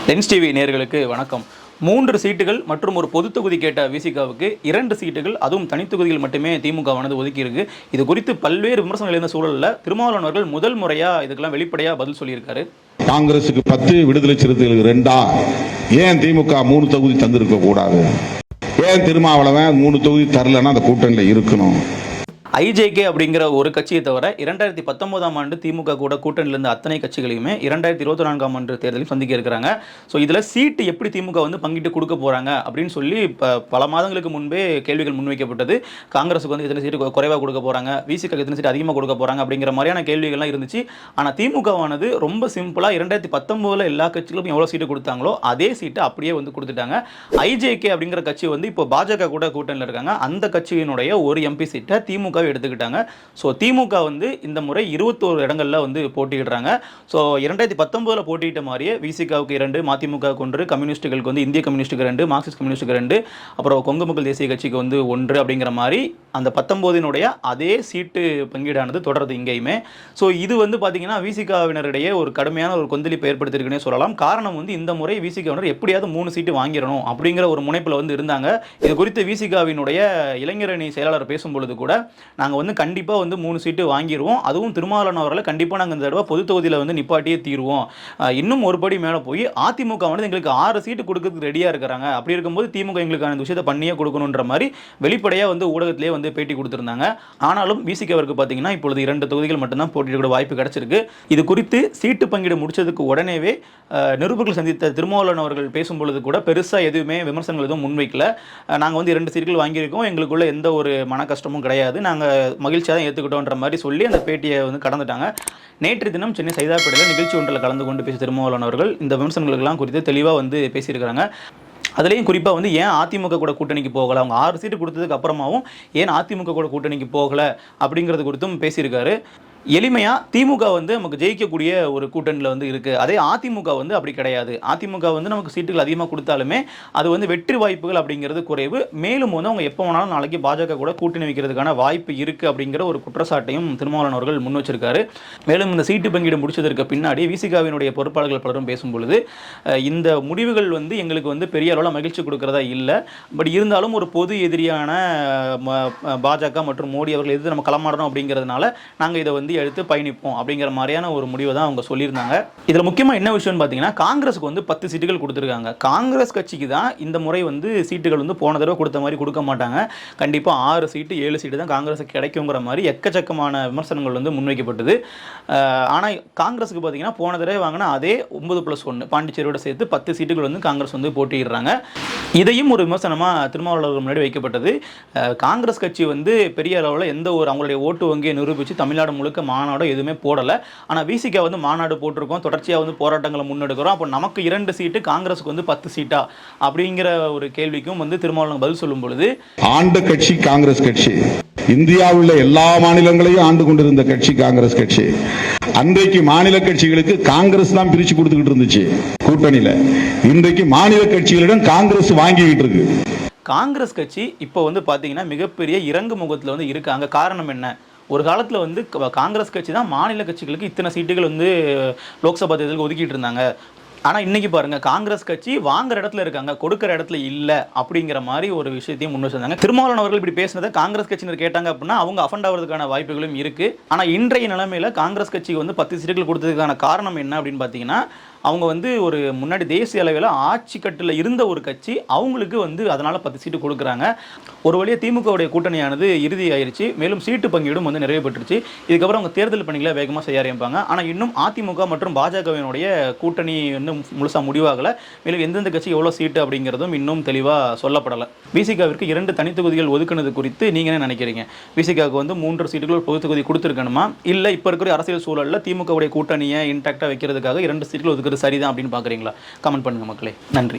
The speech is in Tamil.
டென்ஸ் டிவி நேயர்களுக்கு வணக்கம். 3 சீட்டுகள் மற்றும் ஒரு பொது தொகுதி கேட்ட விசிகாவுக்கு 2 சீட்டுகள், அதுவும் தனித்தொகுதிகள் மட்டுமே திமுகவானது ஒதுக்கியிருக்கு. இது குறித்து பல்வேறு விமர்சனங்கள் இருந்த சூழலில் திருமாவளவன் அவர்கள் முதல் முறையாக இதுக்கெல்லாம் வெளிப்படையாக பதில் சொல்லியிருக்காரு. காங்கிரசுக்கு 10, விடுதலை சிறுத்தைகளுக்கு 2, ஏன் திமுக 3 தொகுதி தந்திருக்க கூடாது? ஏன் திருமாவளவன் 3 தொகுதி தரலன்னா அந்த கூட்டணியில் இருக்கணும்? ஐஜேகே அப்படிங்கிற ஒரு கட்சியை தவிர 2019ஆம் ஆண்டு திமுக கூட கூட்டணியில் இருந்த அத்தனை கட்சிகளையுமே 2024ஆம் ஆண்டு தேர்தலில் சந்திக்க இருக்கிறாங்க. ஸோ இதில் சீட்டு எப்படி திமுக வந்து பங்கிட்டு கொடுக்க போகிறாங்க அப்படின்னு சொல்லி பல மாதங்களுக்கு முன்பே கேள்விகள் முன்வைக்கப்பட்டது. காங்கிரஸுக்கு வந்து எத்தனை சீட்டு குறைவாக கொடுக்க போகிறாங்க, விசிக்கு எத்தனை சீட்டு அதிகமாக கொடுக்க போகிறாங்க அப்படிங்கிற மாதிரியான கேள்விகள்லாம் இருந்துச்சு. ஆனால் திமுகவானது ரொம்ப சிம்பிளாக 2019 எல்லா கட்சிகளுக்கும் எவ்வளோ சீட்டு கொடுத்தாங்களோ அதே சீட்டு அப்படியே வந்து கொடுத்துட்டாங்க. ஐஜேகே அப்படிங்கிற கட்சி வந்து இப்போ பாஜக கூட கூட்டணியில் இருக்காங்க. அந்த கட்சியினுடைய ஒரு எம்பி சீட்டை திமுக எடுத்துக்கிட்டாங்க. ஸோ திமுக வந்து இந்த முறை 21 இடங்களில் வந்து போட்டியிடுறாங்க. ஸோ 2019 போட்டியிட்ட மாதிரியே விசிகாவுக்கு 2, மதிமுகவுக்கு 1, கம்யூனிஸ்டுகளுக்கு வந்து இந்திய கம்யூனிஸ்டுக்கு 2, மார்க்சிஸ்ட் கம்யூனிஸ்டுக்கு 2, அப்புறம் கொங்கு மக்கள் தேசிய கட்சிக்கு வந்து 1 அப்படிங்கிற மாதிரி அந்த 19னுடைய அதே சீட்டு பங்கீடானது தொடருது இங்கேயுமே. ஸோ இது வந்து பார்த்தீங்கன்னா விசிகாவினரிடையே ஒரு கடுமையான ஒரு கொந்தளிப்பை ஏற்படுத்தியிருக்குன்னே சொல்லலாம். காரணம் வந்து இந்த முறை விசிகாவினர் எப்படியாவது 3 சீட்டு வாங்கிடணும் அப்படிங்கிற ஒரு முனைப்பில் வந்து இருந்தாங்க. இது குறித்து விசிகாவினுடைய இளைஞரணி செயலாளர் பேசும்பொழுது கூட நாங்கள் வந்து கண்டிப்பாக வந்து 3 சீட்டு வாங்கிடுவோம், அதுவும் திருமாவளவன் அவர்களை கண்டிப்பாக நாங்கள் இந்த தடவை பொது தொகுதியில் வந்து நிப்பாட்டியே தீருவோம், இன்னும் ஒரு படி மேலே போய் அதிமுக வந்து எங்களுக்கு 6 சீட்டு கொடுக்கறதுக்கு ரெடியாக இருக்கிறாங்க, அப்படி இருக்கும்போது திமுக எங்களுக்கு அந்த விஷயத்தை பண்ணியே கொடுக்கணுன்ற மாதிரி வெளிப்படையாக வந்து ஊடகத்திலே வந்து பேட்டி கொடுத்துருந்தாங்க. ஆனாலும் விசிகவருக்கு பார்த்தீங்கன்னா இப்பொழுது 2 தொகுதிகள் மட்டும்தான் போட்டியிட வாய்ப்பு கிடைச்சிருக்கு. இது குறித்து சீட்டு பங்கீடு முடிச்சதுக்கு உடனேவே நிருபர்கள் சந்தித்த திருமாவளவன் அவர்கள் பேசும்பொழுது கூட பெருசாக எதுவுமே விமர்சனங்கள் எதுவும் முன்வைக்கல. நாங்கள் வந்து 2 சீட்டுகள் வாங்கியிருக்கோம், எங்களுக்குள்ள எந்த ஒரு மன கஷ்டமும் கிடையாது, நாங்கள் மகிழ்ச்சியாக தான் ஏற்றுக்கிட்டோன்ற மாதிரி சொல்லி அந்த பேட்டியை வந்து கடந்துட்டாங்க. நேற்று தினம் சென்னை சைதாப்பேட்டையில் நிகழ்ச்சி ஒன்றில் கலந்து கொண்டு பேசிய திருமாவளவன் அவர்கள் இந்த விமர்சனங்களுக்கெல்லாம் குறித்து தெளிவாக வந்து பேசியிருக்கிறாங்க. அதுலேயும் குறிப்பாக வந்து ஏன் அதிமுக கூட கூட்டணிக்கு போகலை, அவங்க 6 சீட்டு கொடுத்ததுக்கு அப்புறமாவும் ஏன் அதிமுக கூட கூட்டணிக்கு போகலை அப்படிங்கிறது குறித்தும் பேசியிருக்காரு. எளிமையாக திமுக வந்து நமக்கு ஜெயிக்கக்கூடிய ஒரு கூட்டணியில் வந்து இருக்குது, அதே அதிமுக வந்து அப்படி கிடையாது. அதிமுக வந்து நமக்கு சீட்டுகள் அதிகமாக கொடுத்தாலுமே அது வந்து வெற்றி வாய்ப்புகள் அப்படிங்கிறது குறைவு, மேலும் வந்து அவங்க எப்போ வேணாலும் நாளைக்கு பாஜக கூட கூட்டணி வைக்கிறதுக்கான வாய்ப்பு இருக்குது அப்படிங்கிற ஒரு குற்றச்சாட்டையும் திருமாவளவன் அவர்கள் முன் வச்சிருக்காரு. மேலும் இந்த சீட்டு பங்கீடு முடிச்சதற்கு பின்னாடி விசிகாவினுடைய பொறுப்பாளர்கள் பலரும் பேசும்பொழுது இந்த முடிவுகள் வந்து எங்களுக்கு வந்து பெரிய அளவில் மகிழ்ச்சி கொடுக்குறதா இல்லை, பட் இருந்தாலும் ஒரு பொது எதிரியான பாஜக மற்றும் மோடி அவர்கள் எதிர்த்து நம்ம களமாடணும் அப்படிங்கிறதுனால நாங்கள் இதை வந்து எடுத்து பயணிப்போம் அப்படிங்கிற மாதிரியான ஒரு முடிவை தான் அவங்க சொல்லியிருந்தாங்க. இதில் முக்கியமாக என்ன விஷயம்னு பார்த்தீங்கன்னா காங்கிரஸுக்கு வந்து 10 சீட்டுகள் கொடுத்துருக்காங்க. காங்கிரஸ் கட்சிக்கு தான் இந்த முறை வந்து சீட்டுகள் வந்து போன தடவை கொடுத்த மாதிரி கொடுக்க மாட்டாங்க, கண்டிப்பாக 6 சீட்டு 7 சீட்டு தான் காங்கிரஸுக்கு கிடைக்குங்கிற மாதிரி எக்கச்சக்கமான விமர்சனங்கள் வந்து முன்வைக்கப்பட்டது. ஆனால் காங்கிரஸுக்கு பார்த்தீங்கன்னா போன தடவை வாங்கினா அதே 9+1 பாண்டிச்சேரியோட சேர்த்து 10 சீட்டுகள் வந்து காங்கிரஸ் வந்து போட்டியிடுறாங்க. இதையும் ஒரு விமர்சனமாக திருமாவளவன் முன்னாடி வைக்கப்பட்டது. காங்கிரஸ் கட்சி வந்து பெரிய அளவில் எந்த ஒரு அவங்களுடைய ஓட்டு வங்கியை நிரூபித்து தமிழ்நாடு முழுக்க மாநாடு எதுவுமே போடலை. ஆனால் விசிகா வந்து மாநாடு போட்டிருக்கோம், தொடர்ச்சியாக வந்து போராட்டங்களை முன்னெடுக்கிறோம், அப்போ நமக்கு 2 சீட்டு காங்கிரஸுக்கு வந்து 10 சீட்டா அப்படிங்கிற ஒரு கேள்விக்கும் வந்து திருமாவளவன் பதில் சொல்லும் பொழுது, ஆண்ட கட்சி காங்கிரஸ் கட்சி, இந்தியாவில் எல்லா மாநிலங்களையும் ஆண்டு கொண்டிருந்த கட்சி காங்கிரஸ் கட்சி. அன்றைக்கு மாநில கட்சிகளுக்கு காங்கிரஸ் தான் பிரிச்சு கொடுத்துக்கிட்டு இருந்துச்சு கூட்டணியில, இன்றைக்கு மாநில கட்சிகளிடம் காங்கிரஸ் வாங்கிக்கிட்டு இருக்கு. காங்கிரஸ் கட்சி இப்போ வந்து பார்த்தீங்கன்னா மிகப்பெரிய இறங்கு முகத்தில் வந்து இருக்காங்க. காரணம் என்ன? ஒரு காலத்தில் வந்து காங்கிரஸ் கட்சி தான் மாநில கட்சிகளுக்கு இத்தனை சீட்டுகள் வந்து லோக்சபா தேர்தலுக்கு ஒதுக்கிட்டு இருந்தாங்க. ஆனால் இன்றைக்கி பாருங்கள், காங்கிரஸ் கட்சி வாங்குற இடத்துல இருக்காங்க, கொடுக்குற இடத்துல இல்லை அப்படிங்கிற மாதிரி ஒரு விஷயத்தையும் முன் வச்சிருந்தாங்க. திருமாவளவன் அவர்கள் இப்படி பேசினதை காங்கிரஸ் கட்சியினர் கேட்டாங்க அப்படின்னா அவங்க அஃபண்ட் ஆகிறதுக்கான வாய்ப்புகளும் இருக்குது. ஆனால் இன்றைய நிலைமையில் காங்கிரஸ் கட்சிக்கு வந்து 10 சீட்டுகள் கொடுத்ததுக்கான காரணம் என்ன அப்படின்னு பார்த்தீங்கன்னா, அவங்க வந்து ஒரு முன்னாடி தேசிய அளவில் ஆட்சி கட்டில் இருந்த ஒரு கட்சி, அவங்களுக்கு வந்து அதனால் 10 சீட்டு கொடுக்குறாங்க. ஒரு வழியாக திமுகவுடைய கூட்டணியானது இறுதி ஆயிடுச்சு, மேலும் சீட்டு பங்கீடும் வந்து நிறைவு பெற்றுச்சு. இதுக்கப்புறம் அவங்க தேர்தல் பணிகளை வேகமாக செய்ய ஆரம்பிப்பாங்க. ஆனால் இன்னும் அதிமுக மற்றும் பாஜகவினுடைய கூட்டணி இன்னும் முழுசாக முடிவாகலை, மேலும் எந்தெந்த கட்சி எவ்வளோ சீட்டு அப்படிங்கிறதும் இன்னும் தெளிவாக சொல்லப்படலை. விசிகாவிற்கு 2 தனித்தொகுதிகள் ஒதுக்குனது குறித்து நீங்கள் என்ன நினைக்கிறீங்க? விசிகாவுக்கு வந்து 3 சீட்டுகள் பொது தொகுதி கொடுத்துருக்கணுமா, இல்லை இப்போ இருக்கிற அரசியல் சூழலில் திமுகவுடைய கூட்டணியை இன்டாக்டாக வைக்கிறதுக்காக 2 சீட்டுகள் ஒதுக்குறது சரிதான் அப்படின்னு பார்க்குறீங்களா? கமெண்ட் பண்ணுங்கள் மக்களே. நன்றி.